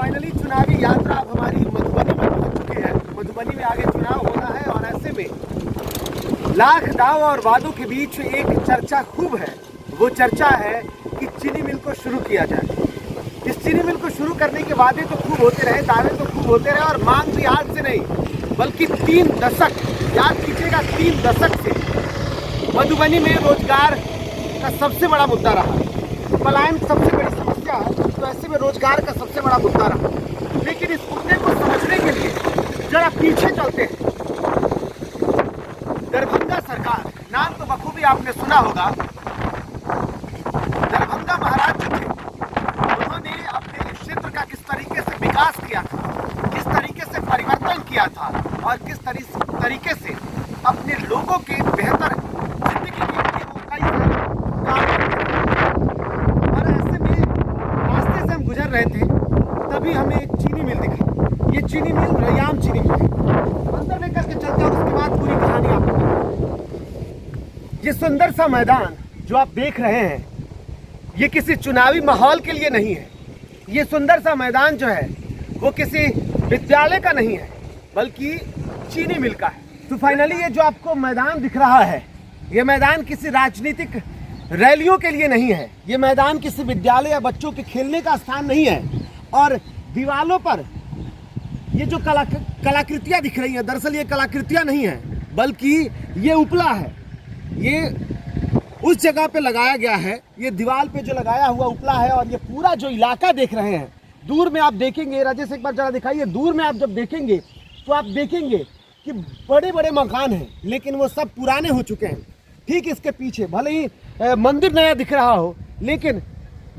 Finally चुनावी यात्रा अब हमारी मधुबनी में पहुंच चुके हैं। मधुबनी में आगे चुनाव होना है और ऐसे में लाख दाव और वादों के बीच एक चर्चा खूब है। वो चर्चा है कि चीनी मिल को शुरू किया जाए। इस चीनी मिल को शुरू करने के वादे तो खूब होते रहे, दावे तो खूब होते रहे और मांग भी आज से नहीं बल्कि 3 दशक, याद कीजिएगा 3 दशक से मधुबनी में रोजगार का सबसे बड़ा मुद्दा रहा। पलायन सबसे बड़ी समस्या है, तो ऐसे में रोजगार का सबसे बड़ा मुद्दा रहा। लेकिन इस मुद्दे को समझने के लिए जरा पीछे चलते हैं। दरभंगा सरकार, नाम तो बखूबी आपने सुना होगा। दरभंगा महाराज जो थे, उन्होंने अपने इस क्षेत्र का किस तरीके से विकास किया था, किस तरीके से परिवर्तन किया था और किस तरीके से अपने लोगों के बेहतर जिंदगी के लिए वो कई काम करते। और ऐसे में रास्ते से हम गुजर रहे थे, तभी हमें एक चीनी मिल दिखी। ये चीनी मिल रैयाम चीनी मिल थी। अंदर लेकर के चलते हैं, उसके बाद पूरी कहानी आपको। ये सुंदर सा मैदान जो आप देख रहे हैं, ये किसी चुनावी माहौल के लिए नहीं है। ये सुंदर सा मैदान जो है वो किसी विद्यालय का नहीं है बल्कि चीनी मिल का है। तो फाइनली ये जो आपको मैदान दिख रहा है, ये मैदान किसी राजनीतिक रैलियों के लिए नहीं है। ये मैदान किसी विद्यालय या बच्चों के खेलने का स्थान नहीं है। और दीवालों पर ये जो कलाकृतियाँ दिख रही हैं, दरअसल ये कलाकृतियाँ नहीं हैं बल्कि ये उपला है। ये उस जगह पे लगाया गया है, ये दीवार पे जो लगाया हुआ उपला है। और ये पूरा जो इलाका देख रहे हैं, दूर में आप देखेंगे, राजेश एक बार जरा दिखाइए, दूर में आप जब देखेंगे तो आप देखेंगे कि बड़े बड़े मकान हैं, लेकिन वो सब पुराने हो चुके हैं। ठीक इसके पीछे भले ही मंदिर नया दिख रहा हो, लेकिन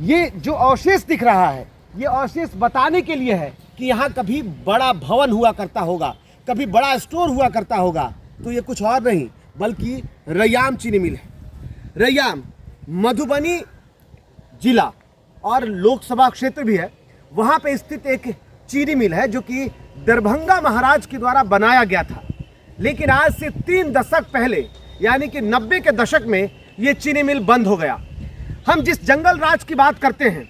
ये जो अवशेष दिख रहा है, ये अवशेष बताने के लिए है कि यहाँ कभी बड़ा भवन हुआ करता होगा, कभी बड़ा स्टोर हुआ करता होगा। तो ये कुछ और नहीं बल्कि रैयाम चीनी मिल है। रैयाम मधुबनी जिला और लोकसभा क्षेत्र भी है, वहाँ पे स्थित एक चीनी मिल है जो कि दरभंगा महाराज के द्वारा बनाया गया था। लेकिन आज से 3 दशक पहले यानी कि 90 के दशक में ये चीनी मिल बंद हो गया। हम जिस जंगल राज की बात करते हैं,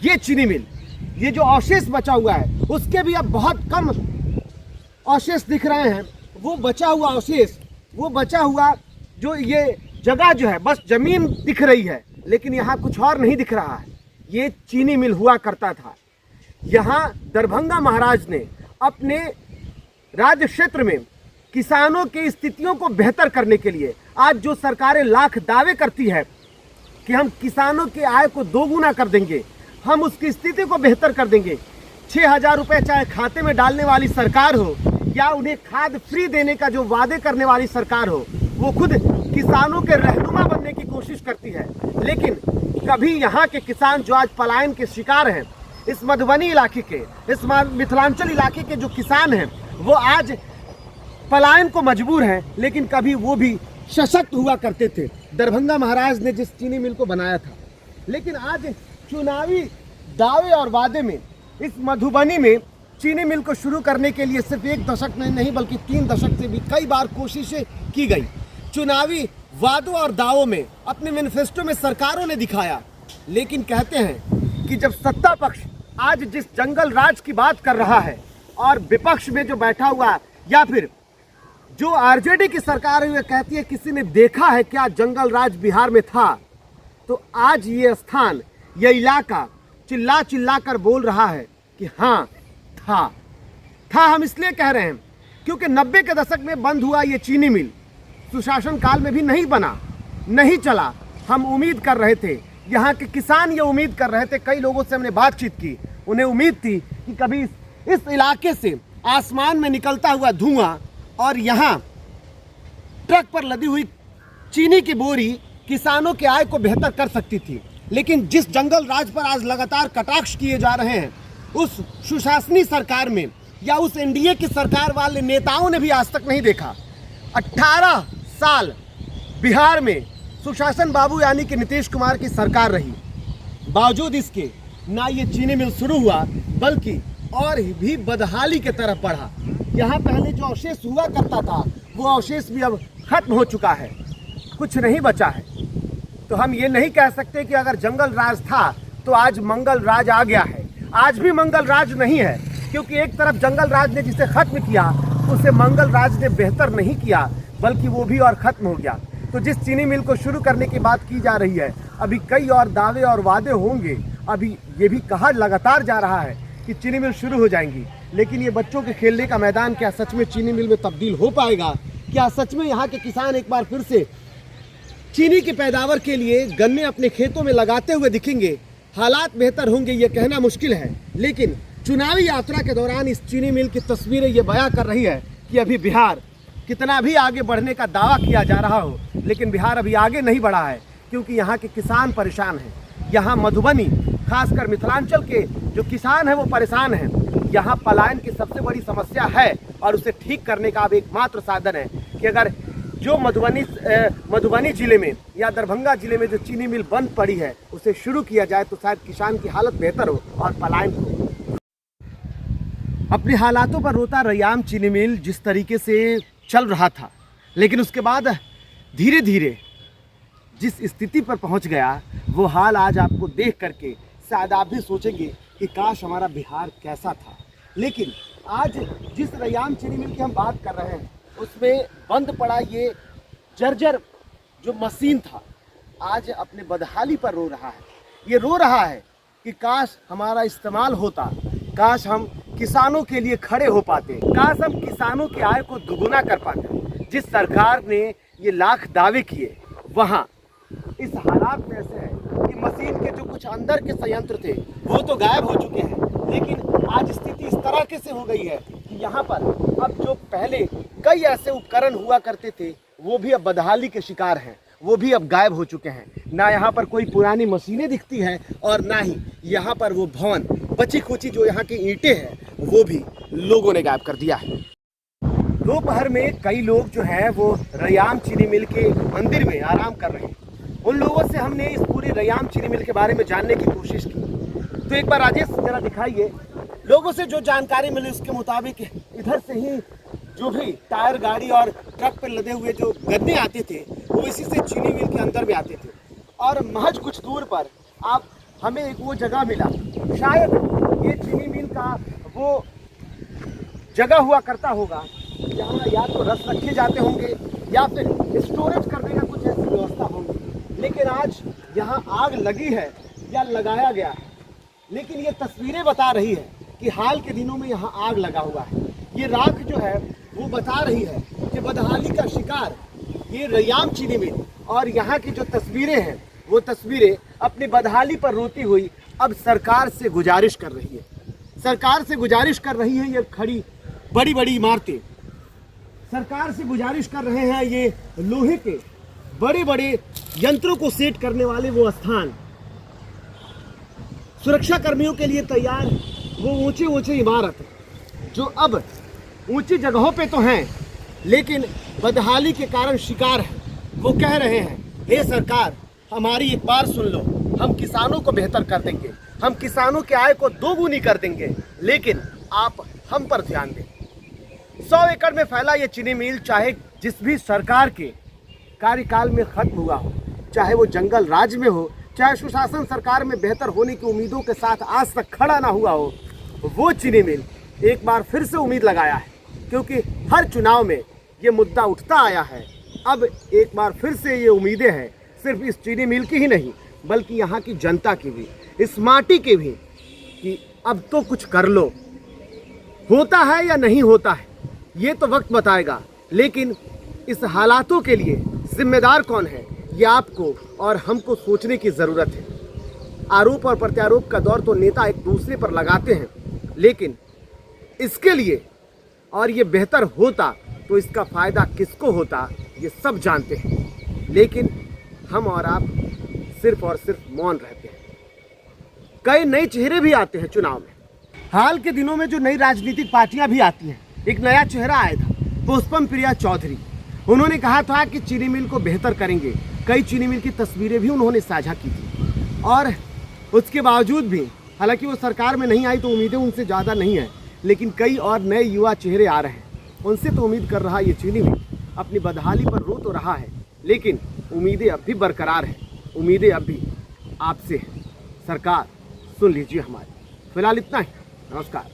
ये चीनी मिल, ये जो अवशेष बचा हुआ है, उसके भी अब बहुत कम अवशेष दिख रहे हैं। वो बचा हुआ अवशेष, वो बचा हुआ जो ये जगह जो है, बस जमीन दिख रही है, लेकिन यहाँ कुछ और नहीं दिख रहा है। ये चीनी मिल हुआ करता था। यहाँ दरभंगा महाराज ने अपने राज्य क्षेत्र में किसानों की स्थितियों को बेहतर करने के लिए, आज जो सरकारें लाख दावे करती है कि हम किसानों की आय को 2 गुना कर देंगे, हम उसकी स्थिति को बेहतर कर देंगे। 6,000 रुपये चाहे खाते में डालने वाली सरकार हो या उन्हें खाद फ्री देने का जो वादे करने वाली सरकार हो, वो खुद किसानों के रहनुमा बनने की कोशिश करती है। लेकिन कभी यहाँ के किसान जो आज पलायन के शिकार हैं, इस मधुबनी इलाके के, इस मिथिलांचल इलाके के जो किसान हैं, वो आज पलायन को मजबूर हैं। लेकिन कभी वो भी सशक्त हुआ करते थे। दरभंगा महाराज ने जिस चीनी मिल को बनाया था, लेकिन आज चुनावी दावे और वादे में इस मधुबनी में चीनी मिल को शुरू करने के लिए सिर्फ 1 दशक में नहीं बल्कि 3 दशक से भी कई बार कोशिशें की गई। चुनावी वादों और दावों में, अपने मैनिफेस्टो में सरकारों ने दिखाया। लेकिन कहते हैं कि जब सत्ता पक्ष आज जिस जंगल राज की बात कर रहा है और विपक्ष में जो बैठा हुआ, या फिर जो आरजेडी की सरकार है, कहती है किसी ने देखा है क्या जंगल राज बिहार में था, तो आज ये स्थान, ये इलाका चिल्ला चिल्ला कर बोल रहा है कि हाँ था। हम इसलिए कह रहे हैं क्योंकि 90 के दशक में बंद हुआ ये चीनी मिल सुशासन काल में भी नहीं बना, नहीं चला। हम उम्मीद कर रहे थे, यहाँ के किसान ये उम्मीद कर रहे थे, कई लोगों से हमने बातचीत की, उन्हें उम्मीद थी कि कभी इस इलाके से आसमान में निकलता हुआ धुआं और यहाँ ट्रक पर लदी हुई चीनी की बोरी किसानों की आय को बेहतर कर सकती थी। लेकिन जिस जंगल राज पर आज लगातार कटाक्ष किए जा रहे हैं, उस सुशासनी सरकार में या उस एनडीए की सरकार वाले नेताओं ने भी आज तक नहीं देखा। 18 साल बिहार में सुशासन बाबू यानी कि नीतीश कुमार की सरकार रही, बावजूद इसके ना ये चीनी मिल शुरू हुआ बल्कि और भी बदहाली की तरफ बढ़ा। यहाँ पहले जो अवशेष हुआ करता था, वो अवशेष भी अब खत्म हो चुका है, कुछ नहीं बचा है। तो हम ये नहीं कह सकते कि अगर जंगल राज था तो आज मंगल राज आ गया है। आज भी मंगल राज नहीं है, क्योंकि एक तरफ जंगल राज ने जिसे खत्म किया उसे मंगल राज ने बेहतर नहीं किया, बल्कि वो भी और खत्म हो गया। तो जिस चीनी मिल को शुरू करने की बात की जा रही है, अभी कई और दावे और वादे होंगे। अभी ये भी कहा लगातार जा रहा है कि चीनी मिल शुरू हो जाएंगी, लेकिन ये बच्चों के खेलने का मैदान क्या सच में चीनी मिल में तब्दील हो पाएगा? क्या सच में यहाँ के किसान एक बार फिर से चीनी की पैदावार के लिए गन्ने अपने खेतों में लगाते हुए दिखेंगे? हालात बेहतर होंगे ये कहना मुश्किल है, लेकिन चुनावी यात्रा के दौरान इस चीनी मिल की तस्वीरें ये बयां कर रही है कि अभी बिहार कितना भी आगे बढ़ने का दावा किया जा रहा हो, लेकिन बिहार अभी आगे नहीं बढ़ा है, क्योंकि यहाँ के किसान परेशान हैं। यहाँ मधुबनी, खासकर मिथिलांचल के जो किसान हैं वो परेशान हैं। यहाँ पलायन की सबसे बड़ी समस्या है और उसे ठीक करने का अब एकमात्र साधन है कि अगर जो मधुबनी जिले में या दरभंगा जिले में जो चीनी मिल बंद पड़ी है उसे शुरू किया जाए तो शायद किसान की हालत बेहतर हो और पलायन हो। अपने हालातों पर रोता रयाम चीनी मिल जिस तरीके से चल रहा था, लेकिन उसके बाद धीरे धीरे जिस स्थिति पर पहुंच गया, वो हाल आज आपको देख करके शायद आप भी सोचेंगे कि काश हमारा बिहार कैसा था। लेकिन आज जिस रयाम चीनी मिल की हम बात कर रहे हैं उसमें बंद पड़ा ये जर्जर जो मशीन था, आज अपने बदहाली पर रो रहा है। ये रो रहा है कि काश हमारा इस्तेमाल होता, काश हम किसानों के लिए खड़े हो पाते, काश हम किसानों की आय को दुगुना कर पाते। जिस सरकार ने ये लाख दावे किए, वहाँ इस हालात में ऐसे है कि मशीन के जो कुछ अंदर के संयंत्र थे वो तो गायब हो चुके हैं, लेकिन आज स्थिति इस तरह से हो गई है कि यहाँ पर अब जो पहले कई ऐसे उपकरण हुआ करते थे वो भी अब बदहाली के शिकार हैं, वो भी अब गायब हो चुके हैं। ना यहाँ पर कोई पुरानी मशीनें दिखती हैं और ना ही यहाँ पर वो भवन बची खुची जो यहाँ की ईंटें हैं वो भी लोगों ने गायब कर दिया है। दोपहर में कई लोग जो हैं वो रयाम चीनी मिल के मंदिर में आराम कर रहे हैं। उन लोगों से हमने इस पूरी रयाम चीनी मिल के बारे में जानने की कोशिश की। तो एक बार राजेश जरा दिखाइए, लोगों से जो जानकारी मिली उसके मुताबिक इधर से ही जो भी टायर गाड़ी और ट्रक पर लदे हुए जो गन्ने आते थे वो इसी से चीनी मिल के अंदर में आते थे। और महज कुछ दूर पर आप हमें एक वो जगह मिला, शायद ये चीनी मिल का वो जगह हुआ करता होगा जहाँ या तो रस रखे जाते होंगे या फिर स्टोरेज करने का कुछ ऐसी व्यवस्था होगी। लेकिन आज यहाँ आग लगी है या लगाया गया है, लेकिन ये तस्वीरें बता रही है कि हाल के दिनों में यहाँ आग लगा हुआ है। ये राख जो है वो बता रही है कि बदहाली का शिकार ये रयाम चीनी मिल, और यहाँ की जो तस्वीरें हैं वो तस्वीरें अपनी बदहाली पर रोती हुई अब सरकार से गुजारिश कर रही है। सरकार से गुजारिश कर रही है ये खड़ी बड़ी बड़ी इमारतें, सरकार से गुजारिश कर रहे हैं ये लोहे के बड़े बड़े यंत्रों को सेट करने वाले वो स्थान, सुरक्षा कर्मियों के लिए तैयार वो ऊंचे ऊंचे इमारत जो अब ऊंची जगहों पे तो हैं लेकिन बदहाली के कारण शिकार है। वो कह रहे हैं, हे सरकार हमारी एक बार सुन लो, हम किसानों को बेहतर कर देंगे, हम किसानों की आय को दोगुनी कर देंगे, लेकिन आप हम पर ध्यान दें। 100 एकड़ में फैला ये चीनी मिल चाहे जिस भी सरकार के कार्यकाल में खत्म हुआ हो, चाहे वो जंगल राज में हो, चाहे सुशासन सरकार में बेहतर होने की उम्मीदों के साथ आज तक खड़ा ना हुआ हो, वो चीनी मिल एक बार फिर से उम्मीद लगाया है, क्योंकि हर चुनाव में ये मुद्दा उठता आया है। अब एक बार फिर से ये उम्मीदें हैं, सिर्फ इस चीनी मिल की ही नहीं बल्कि यहाँ की जनता की भी, इस माटी की भी, कि अब तो कुछ कर लो। होता है या नहीं होता है ये तो वक्त बताएगा, लेकिन इस हालातों के लिए जिम्मेदार कौन है ये आपको और हमको सोचने की ज़रूरत है। आरोप और प्रत्यारोप का दौर तो नेता एक दूसरे पर लगाते हैं, लेकिन इसके लिए और ये बेहतर होता तो इसका फ़ायदा किसको होता ये सब जानते हैं, लेकिन हम और आप सिर्फ और सिर्फ मौन रहते हैं। कई नए चेहरे भी आते हैं चुनाव में। हाल के दिनों में जो नई राजनीतिक पार्टियां भी आती हैं, एक नया चेहरा आया था, पुष्पम प्रिया चौधरी। उन्होंने कहा था कि चीनी मिल को बेहतर करेंगे। कई चीनी मिल की तस्वीरें भी उन्होंने साझा की थी, और उसके बावजूद भी, हालांकि वो सरकार में नहीं आई तो उम्मीदें उनसे ज़्यादा नहीं है, लेकिन कई और नए युवा चेहरे आ रहे हैं। उनसे तो उम्मीद कर रहा ये चीनी मिल अपनी बदहाली पर रो तो रहा है, लेकिन उम्मीदें अब भी बरकरार हैं, उम्मीदें अब भी आपसे हैं। सरकार सुन लीजिए हमारी। फिलहाल इतना ही। नमस्कार।